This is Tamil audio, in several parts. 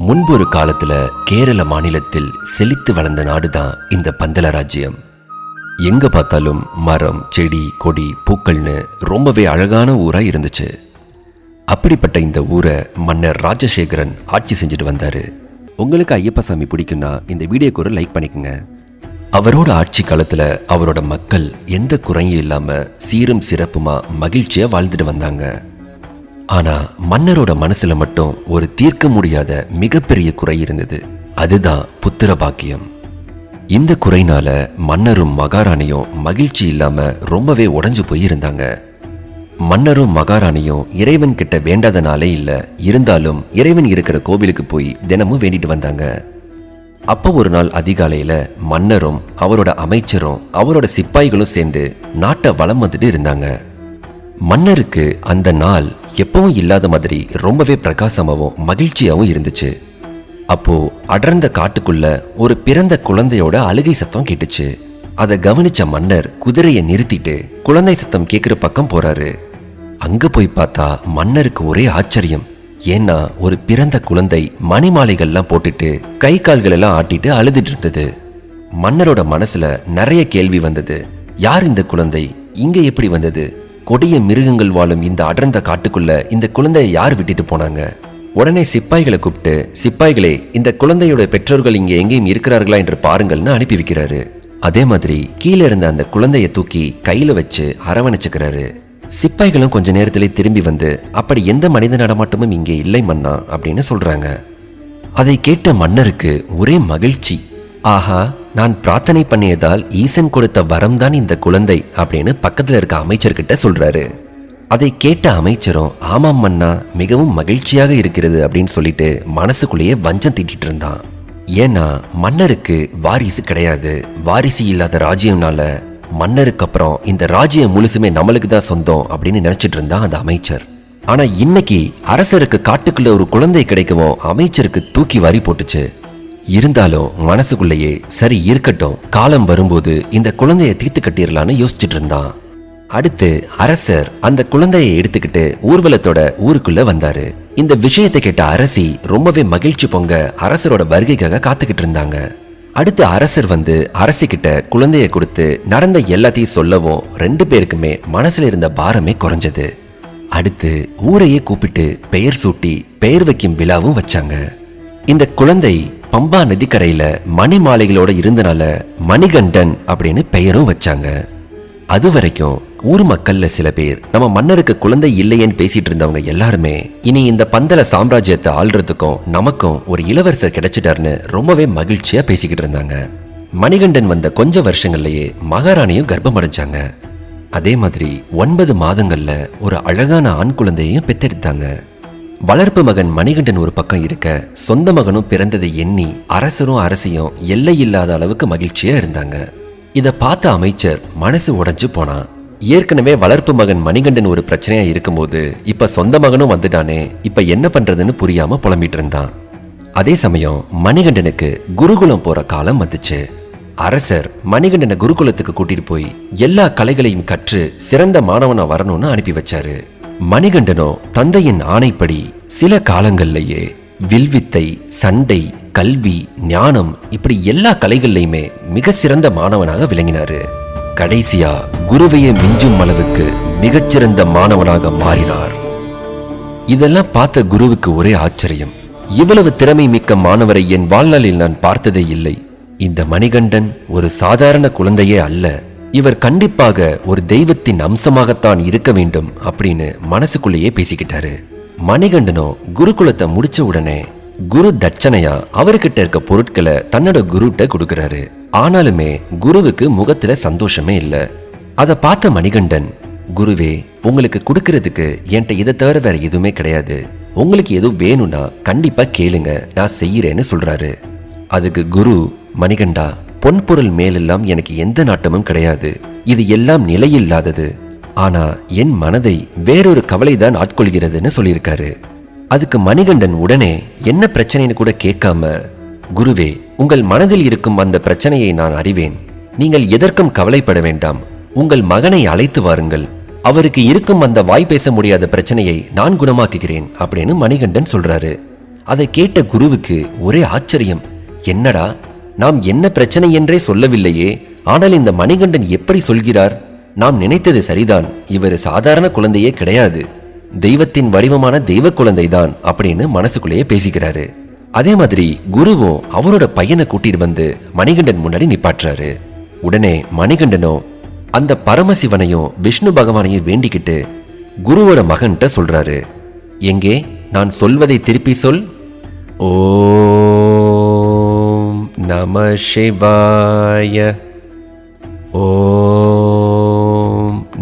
முன்பொரு காலத்துல கேரள மாநிலத்தில் செழித்து வளர்ந்த நாடுதான் இந்த பந்தல ராஜ்யம். எங்க பார்த்தாலும் மரம், செடி, கொடி, பூக்கள்னு ரொம்பவே அழகான ஊரா இருந்துச்சு. அப்படிப்பட்ட இந்த ஊரை மன்னர் ராஜசேகரன் ஆட்சி செஞ்சுட்டு வந்தாரு. உங்களுக்கு ஐயப்பசாமி பிடிக்குன்னா இந்த வீடியோக்கு ஒரு லைக் பண்ணிக்கோங்க. அவரோட ஆட்சி காலத்துல அவரோட மக்கள் எந்த குறையும் இல்லாம சீரும் சிறப்புமா மகிழ்ச்சியா வாழ்ந்துட்டு வந்தாங்க. ஆனா மன்னரோட மனசுல மட்டும் ஒரு தீர்க்க முடியாத மிகப்பெரிய குறை இருந்தது. அதுதான் புத்திர பாக்கியம். இந்த குறைனால மன்னரும் மகாராணியும் மகிழ்ச்சி இல்லாம ரொம்பவே உடைஞ்சு போய் இருந்தாங்க. மன்னரும் மகாராணியும் இறைவன் கிட்ட வேண்டாத நாளே இல்ல. இருந்தாலும் இறைவன் இருக்கிற கோவிலுக்கு போய் தினமும் வேண்டிட்டு வந்தாங்க. அப்போ ஒரு நாள் அதிகாலையில மன்னரும் அவரோட அமைச்சரும் அவரோட சிப்பாய்களும் சேர்ந்து நாட்டை வலம் வந்துட்டு இருந்தாங்க. மன்னருக்கு அந்த நாள் எப்பவும் இல்லாத மாதிரி ரொம்பவே பிரகாசமாவும் மகிழ்ச்சியாவும் இருந்துச்சு. அப்போ அடர்ந்த காட்டுக்குள்ள ஒரு பிறந்த குழந்தையோட அழுகை சத்தம் கேட்டுச்சு. அதை கவனிச்ச மன்னர் குதிரையை நிறுத்திட்டு குழந்தை சத்தம் கேட்கிற பக்கம் போறாரு. அங்க போய் பார்த்தா மன்னருக்கு ஒரே ஆச்சரியம். ஏன்னா ஒரு பிறந்த குழந்தை மணிமாலைகள்லாம் போட்டுட்டு கை கால்கள் எல்லாம் ஆட்டிட்டு அழுதுட்டு இருந்தது. மன்னரோட மனசுல நிறைய கேள்வி வந்தது. யார் இந்த குழந்தை? இங்க எப்படி வந்தது? கொடிய மிருகங்கள் வாழும் இந்த அடர்ந்த காட்டுக்குள்ள இந்த குழந்தையை யார் விட்டுட்டு போனாங்க? உடனே சிப்பாய்களை கூப்பிட்டு, சிப்பாய்களே, இந்த குழந்தையோட பெற்றோர்கள் இங்க எங்கேயும் இருக்கிறார்களா என்று பாருங்கள்னு அனுப்பி வைக்கிறாரு. அதே மாதிரி கீழே இருந்த அந்த குழந்தைய தூக்கி கையில வச்சு அரவணைச்சுக்கிறாரு. சிப்பாய்களும் கொஞ்ச நேரத்திலே திரும்பி வந்து, அப்படி எந்த மனித நடமாட்டமும் இங்கே இல்லை மன்னா அப்படின்னு சொல்றாங்க. அதை கேட்ட மன்னருக்கு ஒரே மகிழ்ச்சி. ஆஹா, நான் பிரார்த்தனை பண்ணியதால் ஈசன் கொடுத்த வரம் தான் இந்த குழந்தை அப்படின்னு பக்கத்துல இருக்க அமைச்சர்கிட்ட சொல்றாரு. அதை கேட்ட அமைச்சரும், ஆமாம் மன்னா, மிகவும் மகிழ்ச்சியாக இருக்கிறது அப்படின்னு சொல்லிட்டு மனசுக்குள்ளேயே வஞ்சம் தீட்டிட்டு இருந்தான். ஏன்னா மன்னருக்கு வாரிசு கிடையாது. வாரிசு இல்லாத ராஜ்யம்னால மன்னருக்கு அப்புறம் இந்த ராஜ்யம் முழுசுமே நம்மளுக்கு தான் சொந்தம் அப்படின்னு நினைச்சிட்டு இருந்தான் அந்த அமைச்சர். ஆனா இன்னைக்கு அரசருக்கு காட்டுக்குள்ள ஒரு குழந்தை கிடைக்கவும் அமைச்சருக்கு தூக்கி வாரி போட்டுச்சு. இருந்தாலும் மனசுக்குள்ளேயே சரி இருக்கட்டும், காலம் வரும்போது இந்த குழந்தைய தீர்த்து கட்டிடலான்னு யோசிச்சுட்டு இருந்தான். அடுத்து அரசர் அந்த குழந்தையை எடுத்துக்கிட்டு ஊர்வலத்தோட ஊருக்குள்ள வந்தாரு. இந்த விஷயத்தை கேட்ட அரசி ரொம்பவே மகிழ்ச்சி பொங்க அரசரோட வருகைக்காக காத்துக்கிட்டு இருந்தாங்க. அடுத்து அரசர் வந்து அரசி கிட்ட குழந்தைய கொடுத்து நடந்த எல்லாத்தையும் சொல்லவும் ரெண்டு பேருக்குமே மனசுல இருந்த பாரமே குறைஞ்சது. அடுத்து ஊரையே கூப்பிட்டு பெயர் சூட்டி பெயர் வைக்கும் விழாவும் வச்சாங்க. இந்த குழந்தை பம்பா நதிக்கரையில மணி மாலைகளோட இருந்தனால மணிகண்டன் அப்படின்னு பெயரும் வச்சாங்க. அது வரைக்கும் ஊர் மக்கள்ல சில பேர் நம்ம மன்னருக்கு குழந்தை இல்லையேன்னு பேசிட்டு இருந்தவங்க எல்லாருமே இனி இந்த பந்தல சாம்ராஜ்யத்தை ஆள்றதுக்கும் நமக்கும் ஒரு இளவரசர் கிடைச்சிட்டாருன்னு ரொம்பவே மகிழ்ச்சியா பேசிக்கிட்டு இருந்தாங்க. மணிகண்டன் வந்த கொஞ்ச வருஷங்கள்லயே மகாராணியும் கர்ப்பம் அடைஞ்சாங்க. அதே மாதிரி 9 மாதங்கள்ல ஒரு அழகான ஆண் குழந்தையையும் பெத்தெடுத்தாங்க. வளர்ப்பு மகன் மணிகண்டன் ஒரு பக்கம் இருக்க, சொந்த மகனும் பிறந்ததை எண்ணி அரசரும் அரசியும் எல்லை இல்லாத அளவுக்கு மகிழ்ச்சியா இருந்தாங்க. இத பார்த்த அமைச்சர் மனசு உடைஞ்சு போனான். ஏற்கனவே வளர்ப்பு மகன் மணிகண்டன் ஒரு பிரச்சனையா இருக்கும்போது இப்ப சொந்த மகனும் வந்துட்டானே, இப்ப என்ன பண்றதுன்னு புரியாம புலம்பிட்டு இருந்தான். அதே சமயம் மணிகண்டனுக்கு குருகுலம் போற காலம் வந்துச்சு. அரசர் மணிகண்டனை குருகுலத்துக்கு கூட்டிட்டு போய் எல்லா கலைகளையும் கற்று சிறந்த மாணவனா வரணும்னு அனுப்பி வச்சாரு. மணிகண்டனோ தந்தையின் ஆணைப்படி சில காலங்கள்லயே வில்வித்தை, சண்டை, கல்வி, ஞானம் இப்படி எல்லா கலைகள்லையுமே மிக சிறந்த மாணவனாக விளங்கினாரு. கடைசியா குருவையே மிஞ்சும் அளவுக்கு மிகச்சிறந்த மாணவனாக மாறினார். இதெல்லாம் பார்த்த குருவுக்கு ஒரே ஆச்சரியம். இவ்வளவு திறமை மிக்க மாணவரை என் வாழ்நாளில் நான் பார்த்ததே இல்லை. இந்த மணிகண்டன் ஒரு சாதாரண குழந்தையே அல்ல. இவர் கண்டிப்பாக ஒரு தெய்வத்தின் அம்சமாகத்தான் இருக்க வேண்டும் அப்படின்னு மனசுக்குள்ளேயே பேசிக்கிட்டாரு. மணிகண்டனோ குருகுலத்தை முடிச்ச உடனே குரு தட்சணையா அவர்கிட்ட இருக்க பொருட்களை தன்னோட குருட்ட கொடுக்கறாரு. ஆனாலுமே குருவுக்கு முகத்துல சந்தோஷமே இல்ல. அதை பார்த்த மணிகண்டன், குருவே, உங்களுக்கு கொடுக்கறதுக்கு என்கிட்ட இதை தவிர வேற எதுவுமே கிடையாது. உங்களுக்கு எதுவும் வேணும்னா கண்டிப்பா கேளுங்க, நான் செய்யறேன்னு சொல்றாரு. அதுக்கு குரு, மணிகண்டா, பொன்பொருள் மேலெல்லாம் எனக்கு எந்த நாட்டமும் கிடையாது. இது எல்லாம் நிலையில்லாதது. ஆனா என் மனதை வேறொரு கவலைதான் ஆட்கொள்கிறதுன்னு சொல்லியிருக்காரு. அதுக்கு மணிகண்டன் உடனே என்ன பிரச்சனைன்னு கூட கேட்காம, குருவே, உங்கள் மனதில் இருக்கும் அந்த பிரச்சனையை நான் அறிவேன். நீங்கள் எதற்கும் கவலைப்பட வேண்டாம். உங்கள் மகனை அழைத்து வாருங்கள். அவருக்கு இருக்கும் அந்த வாய் பேச முடியாத பிரச்சனையை நான் குணமாக்குகிறேன் அப்படின்னு மணிகண்டன் சொல்றாரு. அதை கேட்ட குருவுக்கு ஒரே ஆச்சரியம். என்னடா, நாம் என்ன பிரச்சனை என்றே சொல்லவில்லையே, ஆனால் இந்த மணிகண்டன் எப்படி சொல்கிறார்? நாம் நினைத்தது சரிதான், இவர் சாதாரண குழந்தையே கிடையாது, தெய்வத்தின் வடிவமான தெய்வ குழந்தைதான் அப்படின்னு மனசுக்குள்ளேயே பேசிக்கிறாரு. அதே மாதிரி குருவும் அவரோட பையனை கூட்டிட்டு வந்து மணிகண்டன் முன்னாடி நிப்பாட்டுறாரு. உடனே மணிகண்டனும் அந்த பரமசிவனையும் விஷ்ணு பகவானையும் வேண்டிக்கிட்டு குருவோட மகன்கிட்ட சொல்றாரு, எங்கே நான் சொல்வதை திருப்பி சொல். ஓம் நம சிவாய, ஓம்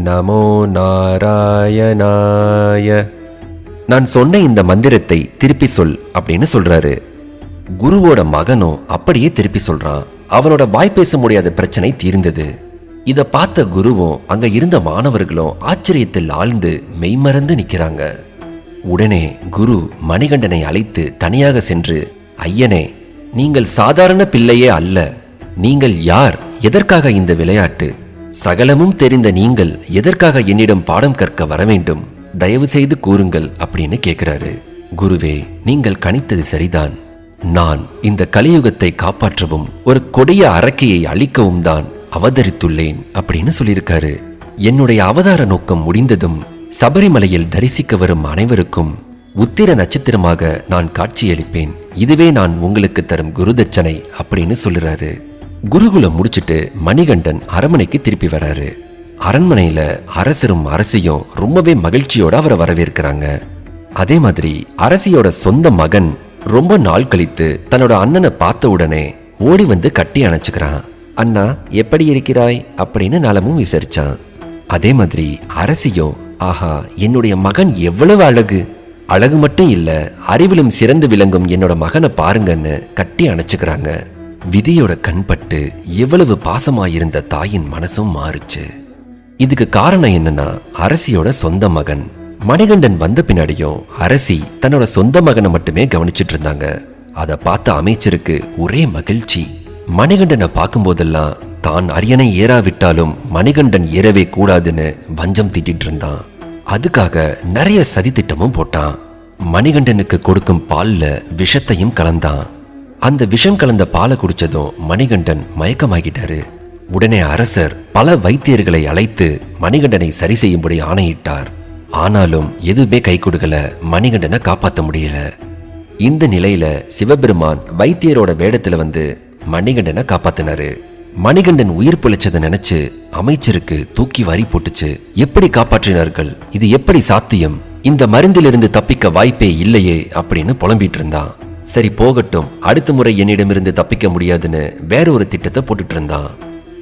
நமோ நாராயணாய. நான் சொன்ன இந்த மந்திரத்தை திருப்பி சொல் அப்படின்னு சொல்றாரு. குருவோட மகனும் அப்படியே திருப்பி சொல்றான். அவனோட வாய் பேச முடியாத பிரச்சனை தீர்ந்தது. இத பார்த்த குருவும் அங்க இருந்த மாணவர்களும் ஆச்சரியத்தில் ஆழ்ந்து மெய்மறந்து நிக்கிறாங்க. உடனே குரு மணிகண்டனை அழைத்து தனியாக சென்று, ஐயனே, நீங்கள் சாதாரண பிள்ளையே அல்ல, நீங்கள் யார்? எதற்காக இந்த விளையாட்டு? சகலமும் தெரிந்த நீங்கள் எதற்காக என்னிடம் பாடம் கற்க வர வேண்டும்? தயவு செய்து கூறுங்கள் அப்படின்னு கேட்கிறாரு. குருவே, நீங்கள் கணித்தது சரிதான். நான் இந்த கலியுகத்தை காப்பாற்றவும் ஒரு கொடிய அரக்கையை அழிக்கவும் தான் அவதரித்துள்ளேன் அப்படின்னு சொல்லியிருக்காரு. என்னுடைய அவதார நோக்கம் முடிந்ததும் சபரிமலையில் தரிசிக்க வரும் அனைவருக்கும் உத்திர நட்சத்திரமாக நான் காட்சியளிப்பேன். இதுவே நான் உங்களுக்கு தரும் குருதட்சணை அப்படின்னு சொல்லுறாரு. குருகுலம் முடிச்சிட்டு மணிகண்டன் அரண்மனைக்கு திருப்பி வராரு. அரண்மனையில அரசரும் அரசியும் ரொம்பவே மகிழ்ச்சியோட அவரை வரவேற்கிறாங்க. அதே மாதிரி அரசியோட சொந்த மகன் ரொம்ப நாள் கழித்து தன்னோட அண்ணனை பார்த்த உடனே ஓடி வந்து கட்டி அணைச்சுக்கிறான். அண்ணா, எப்படி இருக்கிறாய் அப்படின்னு நலமும் விசாரிச்சான். அதே மாதிரி அரசியும், ஆஹா, என்னுடைய மகன் எவ்வளவு அழகு, அழகு மட்டும் இல்ல, அறிவிலும் சிறந்து விளங்கும் என்னோட மகனை பாருங்கன்னு கட்டி அணைச்சுக்கிறாங்க. விதியோட கண்பட்டு எவ்வளவு பாசமாயிருந்த தாயின் மனசும் மாறுச்சு. இதுக்கு காரணம் என்னன்னா, அரசியோட சொந்த மகன். மணிகண்டன் வந்த பின்னாடியும் அரசி தன்னோட சொந்த மகனை மட்டுமே கவனிச்சிட்டு இருந்தாங்க. அதை பார்த்த அமைச்சருக்கு ஒரே மகிழ்ச்சி. மணிகண்டனை பார்க்கும் போதெல்லாம் தான் அரியணை ஏறாவிட்டாலும் மணிகண்டன் ஏறவே கூடாதுன்னு வஞ்சம் தீட்டிட்டு இருந்தான். அதுக்காக நிறைய சதி திட்டமும் போட்டான். மணிகண்டனுக்கு கொடுக்கும் பால்ல விஷத்தையும் கலந்தான். அந்த விஷம் கலந்த பாலை குடிச்சதும் மணிகண்டன் மயக்கமாகிட்டாரு. உடனே அரசர் பல வைத்தியர்களை அழைத்து மணிகண்டனை சரி செய்யும்படி ஆணையிட்டார். ஆனாலும் எதுவுமே கை கொடுக்கல, மணிகண்டனை காப்பாற்ற முடியல. இந்த நிலையில சிவபெருமான் வைத்தியரோட வேடத்துல வந்து மணிகண்டனை காப்பாத்தினாரு. மணிகண்டன் உயிர் பிழைச்சதை நினைச்சு அமைச்சருக்கு தூக்கி வாரி போட்டுச்சு. எப்படி காப்பாற்றினார்கள்? இது எப்படி சாத்தியம்? இந்த மருந்திலிருந்து தப்பிக்க வாய்ப்பே இல்லையே அப்படின்னு புலம்பிட்டு இருந்தான். சரி போகட்டும், அடுத்த முறை என்னிடமிருந்து தப்பிக்க முடியாதுன்னு வேற ஒரு திட்டத்தை போட்டுட்டு இருந்தான்.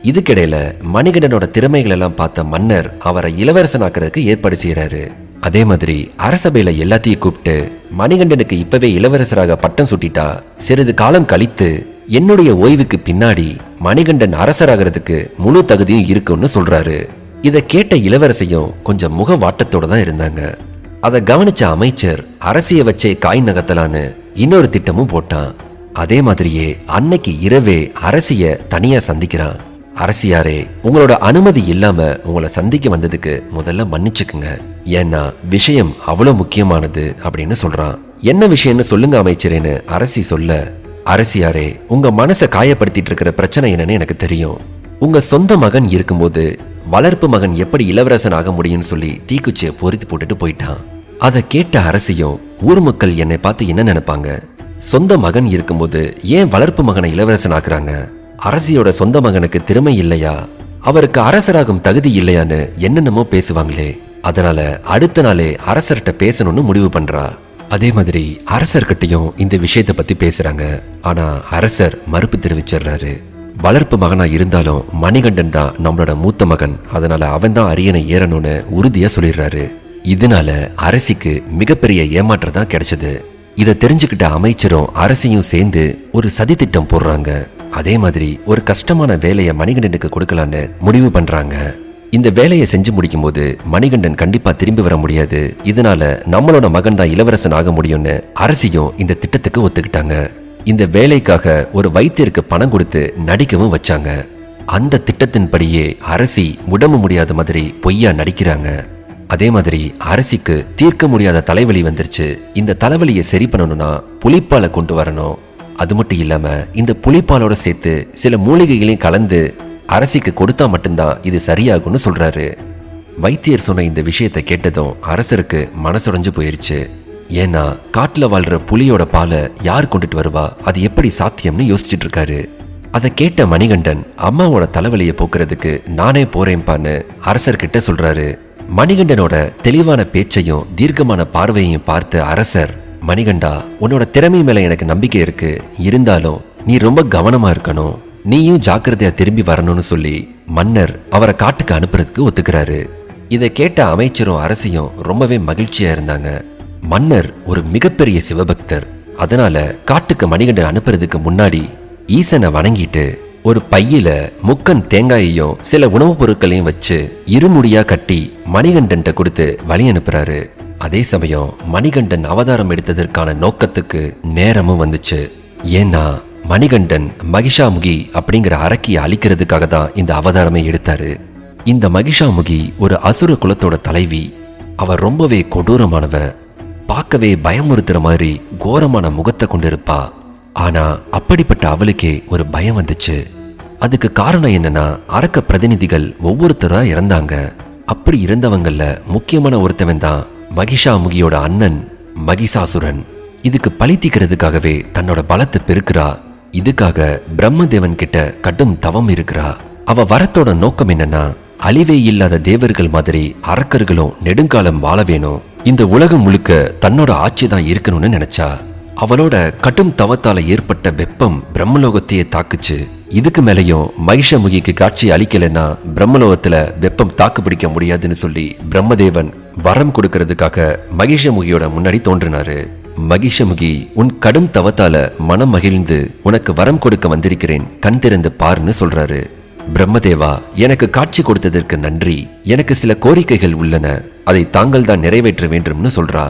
இதுக்கிடையில மணிகண்டனோட திறமைகள் எல்லாம் பார்த்த மன்னர் அவரை இளவரசனாக்குறதுக்கு ஏற்பாடு செய்யறாரு. அதே மாதிரி அரசபையில எல்லாத்தையும் கூப்பிட்டு, மணிகண்டனுக்கு இப்பவே இளவரசராக பட்டம் சுட்டிட்டா சிறிது காலம் கழித்து என்னுடைய ஓய்வுக்கு பின்னாடி மணிகண்டன் அரசராகிறதுக்கு முழு தகுதியும் இருக்குன்னு சொல்றாரு. இதை கேட்ட இளவரசையும் கொஞ்சம் முக வாட்டத்தோட தான் இருந்தாங்க. அதை கவனிச்ச அமைச்சர் அரசிய வச்சே காய் நகத்தலான்னு இன்னொரு திட்டமும் போட்டான். அதே மாதிரியே அன்னைக்கு இரவே அரசிய தனியா சந்திக்கிறான். அரசியாரே, உங்களோட அனுமதி இல்லாம உங்களை சந்திக்க வந்ததுக்கு முதல்ல மன்னிச்சுக்குங்க. ஏன்னா விஷயம் அவ்வளவு முக்கியமானது அப்படின்னு சொல்றான். என்ன விஷயம்னு சொல்லுங்க அமைச்சரேன்னு அரசி சொல்ல, அரசியாரே, உங்க மனசை காயப்படுத்திட்டு இருக்கிற பிரச்சனை என்னன்னு எனக்கு தெரியும். உங்க சொந்த மகன் இருக்கும்போது வளர்ப்பு மகன் எப்படி இளவரசன் ஆக முடியும்னு சொல்லி தீக்குச்சியை பொறித்து போட்டுட்டு போயிட்டான். அதை கேட்ட அரசியும், ஊர் மக்கள் என்னை பார்த்து என்ன நினைப்பாங்க? சொந்த மகன் இருக்கும்போது ஏன் வளர்ப்பு மகனை இளவரசன் ஆக்குறாங்க? அரசியோட சொந்த மகனுக்கு திறமை இல்லையா? அவருக்கு அரசராகும் தகுதி இல்லையான்னு என்னென்னமோ பேசுவாங்களே. அதனால அடுத்த நாளே அரசர்கிட்ட பேசணும்னு முடிவு பண்றா. அதே மாதிரி அரசர்கிட்டையும் இந்த விஷயத்தை பத்தி பேசுறாங்க. ஆனா அரசர் மறுப்பு தெரிவிச்சிடுறாரு. வளர்ப்பு மகனா இருந்தாலும் மணிகண்டன் தான் நம்மளோட மூத்த மகன், அதனால அவன் தான் அரியணை ஏறணும்னு உறுதியா சொல்லிடுறாரு. இதனால அரசிக்கு மிகப்பெரிய ஏமாற்றம் தான் கிடைச்சது. இதை தெரிஞ்சுக்கிட்ட அமைச்சரும் அரசியும் சேர்ந்து ஒரு சதி திட்டம் போடுறாங்க. அதே மாதிரி ஒரு கஷ்டமான வேலையை மணிகண்டனுக்கு கொடுக்கலான்னு முடிவு பண்றாங்க. இந்த வேலையை செஞ்சு முடிக்கும் போது மணிகண்டன் கண்டிப்பா திரும்பி வர முடியாது. இதனால நம்மளோட மகன் தான் இளவரசன் ஆக முடியும்னு அரசியும் இந்த திட்டத்துக்கு ஒத்துக்கிட்டாங்க. இந்த வேலைக்காக ஒரு வைத்தியருக்கு பணம் கொடுத்து நடிக்கவும் வச்சாங்க. அந்த திட்டத்தின்படியே அரசி உடம்பு முடியாத மாதிரி பொய்யா நடிக்கிறாங்க. அதே மாதிரி அரசிக்கு தீர்க்க முடியாத தலைவலி வந்துருச்சு. இந்த தலைவலியை சரி பண்ணணும்னா புலிப்பாலை கொண்டு வரணும். அது மட்டும் இல்லாம இந்த புலிப்பாலோட சேர்த்து சில மூலிகைகளையும் கலந்து அரசிக்கு கொடுத்தா மட்டும்தான் இது சரியாகும்னு சொல்றாரு. வைத்தியர் சொன்ன இந்த விஷயத்தை கேட்டதும் அரசருக்கு மனசுடைஞ்சு போயிருச்சு. ஏன்னா காட்டுல வாழ்ற புலியோட பாலை யார் கொண்டுட்டு வருவா, அது எப்படி சாத்தியம்னு யோசிச்சுட்டு இருக்காரு. அதை கேட்ட மணிகண்டன் அம்மாவோட தலைவலியை போக்குறதுக்கு நானே போறேன்பான்னு அரசர்கிட்ட சொல்றாரு. மணிகண்டனோட தெளிவான பேச்சையும் தீர்க்கமான பார்வையையும் பார்த்த அரசர், மணிகண்டா, உன்னோட திறமை மேல எனக்கு நம்பிக்கை இருக்கு, இருந்தாலும் நீ ரொம்ப கவனமா இருக்கணும், நீயும் ஜாக்கிரதையா திரும்பி வரணும்னு சொல்லி மன்னர் அவரை காட்டுக்கு அனுப்புறதுக்கு ஒத்துக்கிறாரு. இதை கேட்ட அமைச்சரும் அரசியும் ரொம்பவே மகிழ்ச்சியா இருந்தாங்க. மன்னர் ஒரு மிகப்பெரிய சிவபக்தர். அதனால காட்டுக்கு மணிகண்டன் அனுப்புறதுக்கு முன்னாடி ஈசனை வணங்கிட்டு ஒரு பையில முக்கன் தேங்காயையும் சில உணவுப் பொருட்களையும் வச்சு இருமுடியா கட்டி மணிகண்டன் கொடுத்து வழி அனுப்புறாரு. அதே சமயம் மணிகண்டன் அவதாரம் எடுத்ததற்கான நோக்கத்துக்கு நேரமும் வந்துச்சு. ஏன்னா மணிகண்டன் மகிஷாமுகி அப்படிங்கிற அரக்கியை அழிக்கிறதுக்காக தான் இந்த அவதாரமே எடுத்தாரு. இந்த மகிஷாமுகி ஒரு அசுர குலத்தோட தலைவி. அவ ரொம்பவே கொடூரமானவ, பார்க்கவே பயமுறுத்துற மாதிரி கோரமான முகத்தை கொண்டிருப்பா. ஆனா அப்படிப்பட்ட அவளுக்கே ஒரு பயம் வந்துச்சு. அதுக்கு காரணம் என்னன்னா, அரக்க பிரதிநிதிகள் ஒவ்வொருத்தரா இறந்தாங்க. அப்படி இறந்தவங்கல்ல முக்கியமான ஒருத்தவன் தான் மகிஷாமுகியோட அண்ணன் மகிஷாசுரன். இதுக்கு பழி தீக்கிறதுக்காகவே தன்னோட பலத்தை பெருக்கிறா. இதுக்காக பிரம்மதேவன் கிட்ட கடும் தவம் இருக்கிறா. அவ வரத்தோட நோக்கம் என்னன்னா, அழிவே இல்லாத தேவர்கள் மாதிரி அரக்கர்களும் நெடுங்காலம் வாழ வேணும், இந்த உலகம் முழுக்க தன்னோட ஆட்சி தான் இருக்கணும்னு நினைச்சா. அவளோட கடும் தவத்தால ஏற்பட்ட வெப்பம் பிரம்மலோகத்தையே தாக்குச்சு. இதுக்கு மேலையும் மகிஷமுகிக்கு காட்சி அளிக்கலைன்னா பிரம்மலோகத்துல வெப்பம் தாக்கு பிடிக்க முடியாதுன்னு சொல்லி பிரம்மதேவன் வரம் கொடுக்கறதுக்காக மகிஷமுகியோட முன்னாடி தோன்றினாரு. மகிஷமுகி, உன் கடும் தவத்தால மனம் மகிழ்ந்து உனக்கு வரம் கொடுக்க வந்திருக்கிறேன், கண் திறந்து பாருன்னு சொல்றாரு. பிரம்மதேவா, எனக்கு காட்சி கொடுத்ததற்கு நன்றி. எனக்கு சில கோரிக்கைகள் உள்ளன, அதை தாங்கள் தான் நிறைவேற்ற வேண்டும்னு சொல்றா.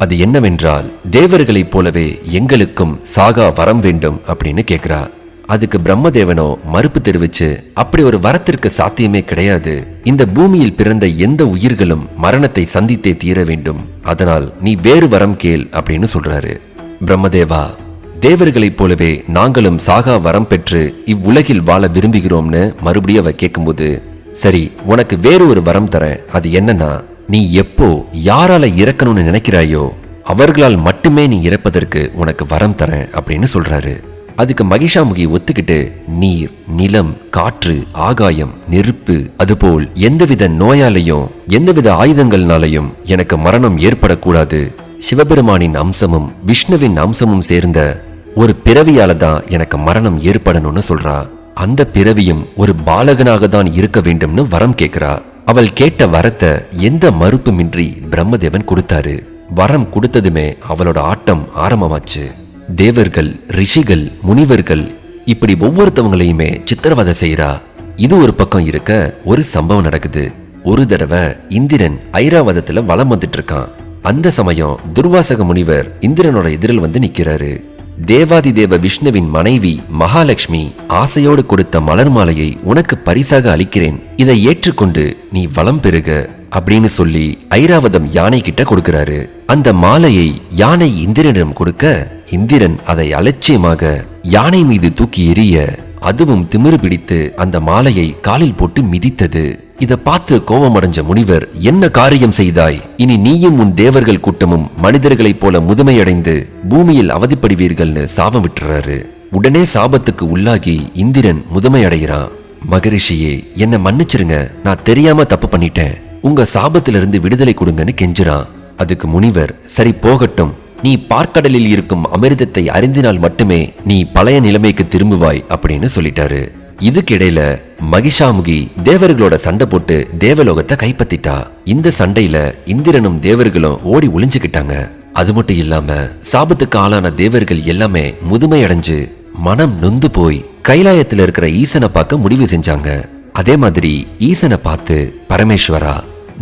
அது என்னவென்றால், தேவர்களைப் போலவே எங்களுக்கும் சாகா வரம் வேண்டும் அப்படின்னு கேக்குறா. அதுக்கு பிரம்மதேவனோ மறுப்பு தெரிவிச்சு, அப்படி ஒரு வரத்திற்கு சாத்தியமே கிடையாது, இந்த பூமியில் பிறந்த எந்த உயிர்களும் மரணத்தை சந்தித்தே தீர வேண்டும், அதனால் நீ வேறு வரம் கேள் அப்படின்னு சொல்றாரு. பிரம்மதேவா, தேவர்களைப் போலவே நாங்களும் சாகா வரம் பெற்று இவ்வுலகில் வாழ விரும்புகிறோம்னு மறுபடியும் அவ கேட்கும்போது, சரி உனக்கு வேறு ஒரு வரம் தரேன், அது என்னன்னா, நீ எப்போ யாரால இறக்கணும்னு நினைக்கிறாயோ அவர்களால் மட்டுமே நீ இறப்பதற்கு உனக்கு வரம் தரேன் அப்படின்னு சொல்றாரு. அதுக்கு மகிஷாமுகி ஒத்துக்கிட்டு, நீர், நிலம், காற்று, ஆகாயம், நெருப்பு, அதுபோல் எந்தவித நோயாலையும் எந்தவித ஆயுதங்கள்னாலையும் எனக்கு மரணம் ஏற்படக்கூடாது, சிவபெருமானின் அம்சமும் விஷ்ணுவின் அம்சமும் சேர்ந்த ஒரு பிறவியால தான் எனக்கு மரணம் ஏற்படணும்னு சொல்றா. அந்த பிறவியும் ஒரு பாலகனாக தான் இருக்க வேண்டும்னு வரம் கேட்கிறா. அவள் கேட்ட வரத்தை எந்த மறுப்புமின்றி பிரம்மதேவன் கொடுத்தாரு. வரம் கொடுத்ததுமே அவளோட ஆட்டம் ஆரம்பமாச்சு. தேவர்கள், ரிஷிகள், முனிவர்கள் இப்படி ஒவ்வொருத்தவங்களையுமே சித்திரவதை செய்யறா. இது ஒரு பக்கம் இருக்க, ஒரு சம்பவம் நடக்குது. ஒரு தடவை இந்திரன் ஐராவதத்துல வலம் வந்துட்டு இருக்கான். அந்த சமயம் துர்வாசக முனிவர் இந்திரனோட எதிரில் வந்து நிக்கிறாரு. தேவாதி தேவ விஷ்ணுவின் மனைவி மகாலட்சுமி ஆசையோடு கொடுத்த மலர் மாலையை உனக்கு பரிசாக அளிக்கிறேன், இதை ஏற்றுக்கொண்டு நீ வளம் பெறுக அப்படின்னு சொல்லி ஐராவதம் யானை கிட்ட கொடுக்கிறாரு. அந்த மாலையை யானை இந்திரனிடம் கொடுக்க, இந்திரன் அதை அலட்சியமாக யானை மீது தூக்கி எறிய, அதுவும் திமிரு பிடித்து அந்த மாலையை காலில் போட்டு மிதித்தது. இத பார்த்து கோபமடைஞ்ச முனிவர், என்ன காரியம் செய்தாய், இனி நீயும் உன் தேவர்கள் கூட்டமும் மனிதர்களைப் போல முதுமையடைந்து பூமியில் அவதிப்படுவீர்கள்னு சாபம் விட்டுறாரு. உடனே சாபத்துக்கு உள்ளாகி இந்திரன் முதுமையடைகிறான். மகரிஷியே, என்ன மன்னிச்சிருங்க, நான் தெரியாம தப்பு பண்ணிட்டேன், உங்க சாபத்திலிருந்து விடுதலை கொடுங்கன்னு கெஞ்சுறான். அதுக்கு முனிவர், சரி போகட்டும், நீ பார்க்கடலில் இருக்கும் அமிர்தத்தை அறிந்தினால் மட்டுமே நீ பழைய நிலைமைக்கு திரும்புவாய் அப்படின்னு சொல்லிட்டாரு. இதுக்கிடையில மகிஷாமுகி தேவர்களோட சண்டை போட்டு தேவலோகத்தை கைப்பற்றிட்டா. இந்த சண்டையில இந்திரனும் தேவர்களும் ஓடி ஒளிஞ்சுக்கிட்டாங்க. அது மட்டும் இல்லாம சாபத்துக்கு ஆளான தேவர்கள் எல்லாமே முதுமை அடைஞ்சு மனம் நொந்து போய் கைலாயத்தில் இருக்கிற ஈசனை பார்க்க முடிவு செஞ்சாங்க. அதே மாதிரி ஈசனை பார்த்து, பரமேஸ்வரா,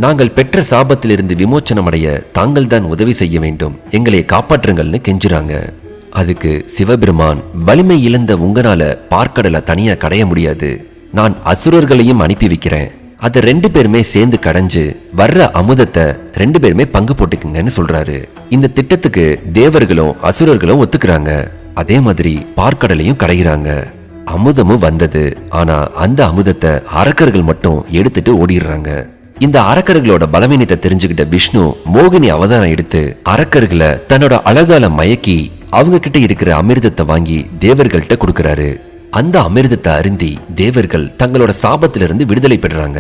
நாங்கள் பெற்ற சாபத்திலிருந்து விமோச்சனம் அடைய தாங்கள் தான் உதவி செய்ய வேண்டும், எங்களை காப்பாற்றுங்கள்னு கெஞ்சுறாங்க. அதுக்கு சிவபெருமான், வலிமை இழந்த உங்களால பார்க்கடலை தனியா கடைய முடியாது, நான் அசுரர்களையும் அனுப்பி வைக்கிறேன், அத 2 பேருமே சேர்ந்து கடைஞ்சு வர்ற அமுதத்தை 2 பேருமே பங்கு போட்டுக்குங்கன்னு சொல்றாரு. இந்த திட்டத்துக்கு தேவர்களும் அசுரர்களும் ஒத்துக்கிறாங்க. அதே மாதிரி பார்க்கடலையும் கடைகிறாங்க. அமுதமும் வந்தது. ஆனா அந்த அமுதத்தை அரக்கர்கள் மட்டும் எடுத்துட்டு ஓடிடுறாங்க. இந்த அரக்கர்களோட பலவீனத்தை தெரிஞ்சுக்கிட்ட விஷ்ணு மோகினி அவதாரம் எடுத்து அரக்கர்களை தன்னோட அழகால மயக்கி அவங்க கிட்ட இருக்கிற அமிர்தத்தை வாங்கி தேவர்கள்ட்ட கொடுக்கறாரு. அந்த அமிர்தத்தை அருந்தி தேவர்கள் தங்களோட சாபத்திலிருந்து விடுதலை பெறாங்க.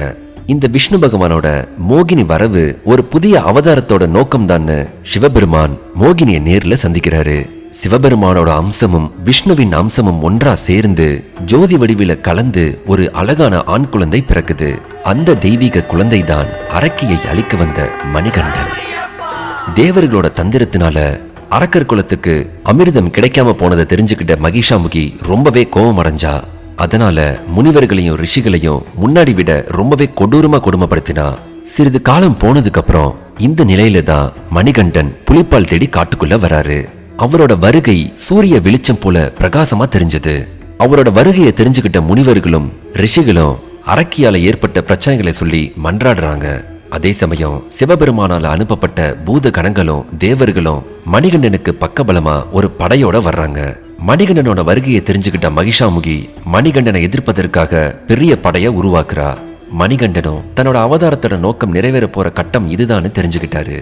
இந்த விஷ்ணு பகவானோட மோகினி வரவு ஒரு புதிய அவதாரத்தோட நோக்கம் தான் சிவபெருமான் மோகினியை நேர்ல சந்திக்கிறாரு. சிவபெருமானோட அம்சமும் விஷ்ணுவின் அம்சமும் ஒன்றா சேர்ந்து ஜோதி வடிவில கலந்து ஒரு அழகான ஆண் குழந்தை பிறக்குது. அந்த தெய்வீக குழந்தை தான் அரக்கியை அழிக்க வந்த மணிகண்டன். தேவர்களோட தந்திரத்தினால அரக்கர் குலத்துக்கு அமிர்தம் கிடைக்காம போனதை தெரிஞ்சுக்கிட்ட மகிஷாமுகி ரொம்பவே கோபம் அடைஞ்சா. அதனால முனிவர்களையும் ரிஷிகளையும் முன்னாடி விட ரொம்பவே கொடூரமா கொடுமைப்படுத்தினா. சிறிது காலம் போனதுக்கு அப்புறம் இந்த நிலையில தான் மணிகண்டன் புலிப்பால் தேடி காட்டுக்குள்ள வராரு. அவரோட வருகை சூரிய வெளிச்சம் போல பிரகாசமா தெரிஞ்சது. அவரோட வருகையை தெரிஞ்சுக்கிட்ட முனிவர்களும் ரிஷிகளும் அரக்கியால ஏற்பட்ட பிரச்சனைகளை சொல்லி மன்றாடுறாங்க. அதே சமயம் சிவபெருமானால அனுப்பப்பட்ட பூத கணங்களும் தேவர்களும் மணிகண்டனுக்கு பக்கபலமா ஒரு படையோட வர்றாங்க. மணிகண்டனோட வருகையை தெரிஞ்சுக்கிட்ட மகிஷாமுகி மணிகண்டனை எதிர்ப்பதற்காக பெரிய படையை உருவாக்குறா. மணிகண்டனும் தன்னோட அவதாரத்தோட நோக்கம் நிறைவேற போற கட்டம் இதுதான்னு தெரிஞ்சுக்கிட்டாரு.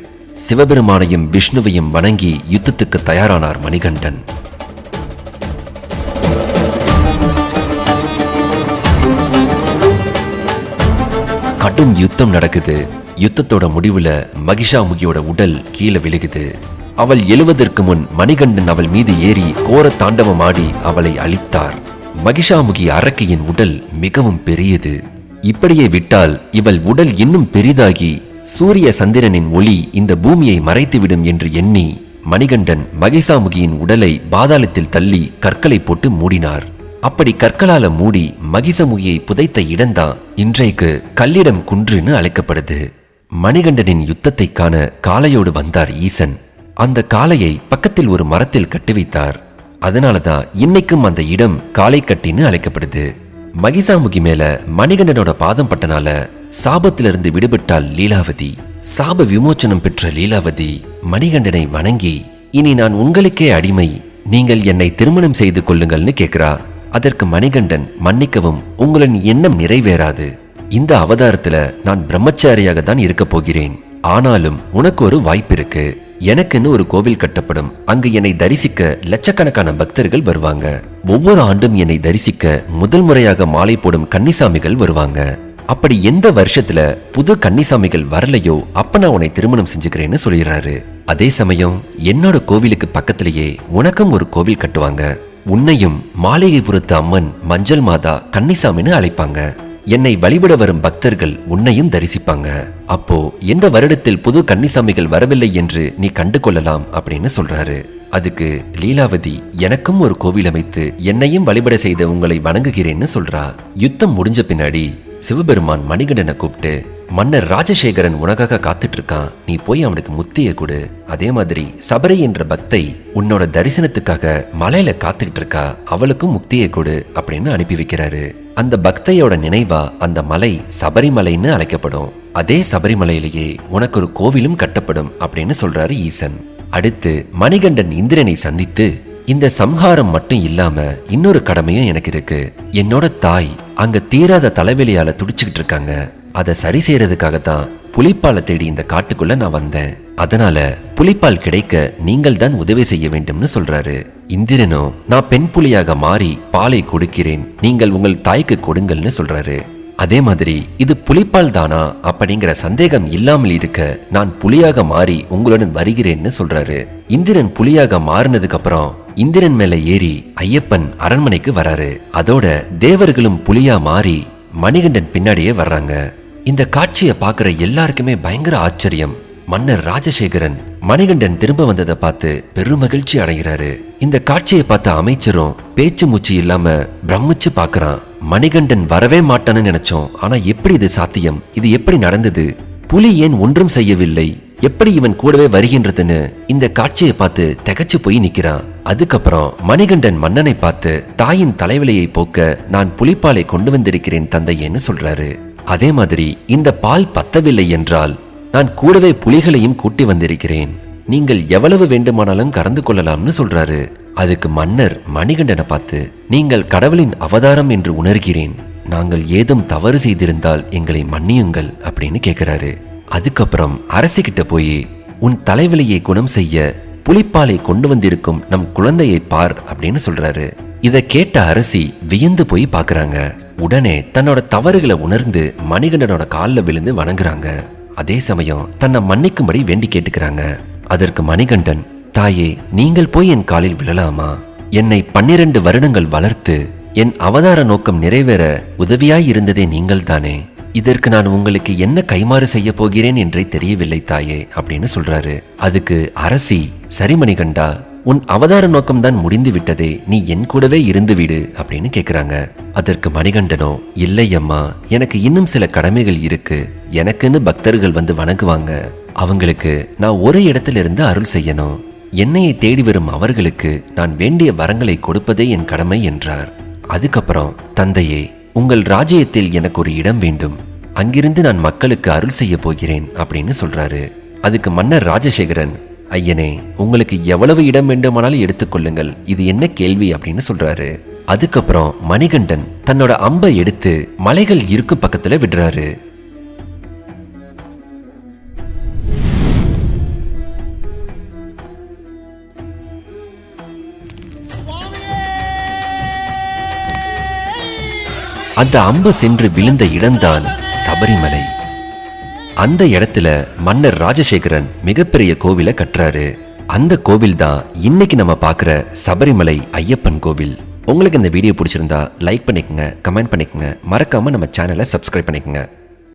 சிவபெருமானையும் விஷ்ணுவையும் வணங்கி யுத்தத்துக்கு தயாரானார் மணிகண்டன். கடும் யுத்தம் நடக்குது. யுத்தத்தோட முடிவுல மகிஷாமுகியோட உடல் கீழே விழுகுது. அவள் எழுவதற்கு முன் மணிகண்டன் அவள் மீது ஏறி கோர தாண்டவம் ஆடி அவளை அழித்தார். மகிஷாமுகி அரக்கியின் உடல் மிகவும் பெரியது. இப்படியே விட்டால் இவள் உடல் இன்னும் பெரிதாகி சூரிய சந்திரனின் ஒளி இந்த பூமியை மறைத்துவிடும் என்று எண்ணி மணிகண்டன் மகிஷாமுகியின் உடலை பாதாளத்தில் தள்ளி கற்களை போட்டு மூடினார். அப்படி கற்களால மூடி மகிஷமுகியை புதைத்த இடம்தான் இன்றைக்கு கல்லிடம் குன்றுன்னு அழைக்கப்படுது. மணிகண்டனின் யுத்தத்தை காண காளையோடு வந்தார் ஈசன். அந்த காளையை பக்கத்தில் ஒரு மரத்தில் கட்டி வைத்தார். அதனாலதான் இன்னைக்கும் அந்த இடம் காளை கட்டின்னு அழைக்கப்படுது. மகிஷாமுகி மேல மணிகண்டனோட பாதம் பட்டனால சாபத்திலிருந்து விடுபட்டால் லீலாவதி. சாப விமோச்சனம் பெற்ற லீலாவதி மணிகண்டனை வணங்கி, இனி நான் உங்களுக்கே அடிமை, நீங்கள் என்னை திருமணம் செய்து கொள்ளுங்கள்னு கேட்கிறா. அதற்கு மணிகண்டன், மன்னிக்கவும், உங்களின் எண்ணம் நிறைவேறாது. இந்த அவதாரத்துல நான் பிரம்மச்சாரியாக தான் இருக்க போகிறேன். ஆனாலும் உனக்கு ஒரு வாய்ப்பு இருக்கு. எனக்குன்னு ஒரு கோவில் கட்டப்படும். அங்கு என்னை தரிசிக்க லட்சக்கணக்கான பக்தர்கள் வருவாங்க. ஒவ்வொரு ஆண்டும் என்னை தரிசிக்க முதல் முறையாக மாலை போடும் கன்னிசாமிகள் வருவாங்க. அப்படி எந்த வருஷத்துல புது கன்னிசாமிகள் வரலையோ அப்ப நான் உன்னை திருமணம் செஞ்சுக்கிறேன்னு சொல்லிடுறாரு. அதே சமயம் என்னோட கோவிலுக்கு பக்கத்திலேயே உனக்கும் ஒரு கோவில் கட்டுவாங்க. உன்னையும் மாளிகைபுரத்து அம்மன் மஞ்சள் மாதா கன்னிசாமின்னு அழைப்பாங்க. என்னை வழிபட வரும் பக்தர்கள் உன்னையும் தரிசிப்பாங்க. அப்போ எந்த வருடத்தில் புது கன்னிசாமிகள் வரவில்லை என்று நீ கண்டு கொள்ளலாம் அப்படின்னு சொல்றாரு. அதுக்கு லீலாவதி, எனக்கும் ஒரு கோவில் அமைத்து என்னையும் வழிபட செய்த உங்களை வணங்குகிறேன்னு சொல்றா. யுத்தம் முடிஞ்ச பின்னாடி சிவபெருமான் மணிகண்டனை கூப்பிட்டு, மன்னர் ராஜசேகரன் உனக்காக காத்துட்டு இருக்கான், நீ போய் அவனுக்கு முத்திய கொடு. அதே மாதிரி சபரி என்ற பக்தை உன்னோட தரிசனத்துக்காக மலையில காத்துக்கிட்டு இருக்கா, அவளுக்கும் முக்தியை கொடு அப்படின்னு அனுப்பி வைக்கிறாரு. அந்த பக்தையோட நினைவா அந்த மலை சபரிமலைன்னு அழைக்கப்படும். அதே சபரிமலையிலேயே உனக்கு ஒரு கோவிலும் கட்டப்படும் அப்படின்னு சொல்றாரு ஈசன். அடுத்து மணிகண்டன் இந்திரனை சந்தித்து, இந்த சம்ஹாரம் மட்டும் இல்லாம இன்னொரு கடமையும் எனக்கு இருக்கு. என்னோட தாய் அங்க தீராத தலைவலியால துடிச்சுக்கிட்டு இருக்காங்க. அதை சரி செய்யறதுக்காகத்தான் புலிப்பாலை தேடி இந்த காட்டுக்குள்ள நான் வந்தேன். அதனால புலிப்பால் கிடைக்க நீங்கள் தான் உதவி செய்ய வேண்டும்னு சொல்றாரு. இந்திரனோ, நான் பெண் புலியாக மாறி பாலை கொடுக்கிறேன், நீங்கள் உங்கள் தாய்க்கு கொடுங்கள்னு சொல்றாரு. அதே மாதிரி இது புலிப்பால் தானா அப்படிங்கிற சந்தேகம் இல்லாமல் இருக்க நான் புலியாக மாறி உங்களுடன் வருகிறேன்னு சொல்றாரு. இந்திரன் புலியாக மாறினதுக்கு அப்புறம் இந்திரன் மேல ஏறி ஐயப்பன் அரண்மனைக்கு வராரு. அதோட தேவர்களும் புலியா மாறி மணிகண்டன் பின்னாடியே வர்றாங்க. இந்த காட்சியை பார்க்கிற எல்லாருக்குமே பயங்கர ஆச்சரியம். மன்னர் ராஜசேகரன் மணிகண்டன் திரும்ப வந்ததை பார்த்து பெருமகிழ்ச்சி அடைகிறாரு. இந்த காட்சியை பார்த்த அமைச்சரும் பேச்சு மூச்சு இல்லாம பிரமிச்சு பார்க்கறான். மணிகண்டன் வரவே மாட்டான்னு நினைச்சோம், ஆனா எப்படி இது சாத்தியம்? இது எப்படி நடந்தது? புலி ஏன் ஒன்றும் செய்யவில்லை? எப்படி இவன் கூடவே வருகின்றதுன்னு இந்த காட்சியை பார்த்து திகைச்சு போய் நிக்கிறான். அதுக்கப்புறம் மணிகண்டன் மன்னனை பார்த்து, தாயின் தலைவலியை போக்க நான் புலிப்பாலை கொண்டு வந்திருக்கிறேன் தந்தையேன்னு சொல்றாரு. அதே மாதிரி இந்த பால் பத்தவில்லை என்றால் நான் கூடவே புலிகளையும் கூட்டி வந்திருக்கிறேன், நீங்கள் எவ்வளவு வேண்டுமானாலும் கறந்து கொள்ளலாம்னு சொல்றாரு. அதுக்கு மன்னர் மணிகண்டனை பார்த்து, நீங்கள் கடவுளின் அவதாரம் என்று உணர்கிறேன், நாங்கள் ஏதும் தவறு செய்திருந்தால் எங்களை மன்னியுங்கள் அப்படின்னு கேட்கிறாரு. அதுக்கப்புறம் அரசிக்கிட்ட போய், உன் தலைவலியை குணம் செய்ய புலிப்பாலை கொண்டு வந்திருக்கும் நம் குழந்தையை பார் அப்படின்னு சொல்றாரு. இதை கேட்ட அரசி வியந்து போய் பாக்குறாங்க. உடனே தன்னோட தவறுகளை உணர்ந்து மணிகண்டனோட காலில் விழுந்து வணங்குறாங்க. அதே சமயம் தன்னை மன்னிக்கும்படி வேண்டி கேட்டுக்கிறாங்க. அதற்கு மணிகண்டன், தாயே, நீங்கள் போய் என் காலில் விழலாமா? என்னை 12 வருடங்கள் வளர்த்து என் அவதார நோக்கம் நிறைவேற உதவியாய் இருந்ததே நீங்கள் தானே. இதற்கு நான் உங்களுக்கு என்ன கைமாறு செய்ய போகிறேன் என்றே தெரியவில்லை தாயே அப்படின்னு சொல்றாரு. அதுக்கு அரசி, சரி மணிகண்டா, உன் அவதார நோக்கம்தான் முடிந்து விட்டதே, நீ என் கூடவே இருந்து விடு அப்படின்னு கேக்குறாங்க. அதற்கு மணிகண்டனோ, இல்லை அம்மா, எனக்கு இன்னும் சில கடமைகள் இருக்கு, எனக்குன்னு பக்தர்கள் வந்து வணங்குவாங்க, அவங்களுக்கு நான் ஒரு இடத்துல இருந்து அருள் செய்யணும், என்னையை தேடி வரும் அவர்களுக்கு நான் வேண்டிய வரங்களை கொடுப்பதே என் கடமை என்றார். அதுக்கப்புறம், தந்தையே, உங்கள் ராஜ்யத்தில் எனக்கு ஒரு இடம் வேண்டும், அங்கிருந்து நான் மக்களுக்கு அருள் செய்ய போகிறேன் அப்படின்னு சொல்றாரு. அதுக்கு மன்னர் ராஜசேகரன், ஐயனே, உங்களுக்கு எவ்வளவு இடம் வேண்டுமானாலும் எடுத்துக்கொள்ளுங்கள், இது என்ன கேள்வி அப்படின்னு சொல்றாரு. அதுக்கப்புறம் மணிகண்டன் தன்னோட அம்பை எடுத்து மலைகள் இருக்கும் பக்கத்துல விடுறாரு. அந்த அம்பு சென்று விழுந்த இடம்தான் சபரிமலை. அந்த இடத்துல மன்னர் ராஜசேகரன் மிகப்பெரிய கோவிலை கட்டுறாரு. அந்த கோவில் தான் இன்னைக்கு நம்ம பார்க்குற சபரிமலை ஐயப்பன் கோவில். உங்களுக்கு இந்த வீடியோ பிடிச்சிருந்தா லைக் பண்ணிக்கங்க, கமெண்ட் பண்ணிக்கங்க, மறக்காம நம்ம சேனலை சப்ஸ்கிரைப் பண்ணிக்கங்க.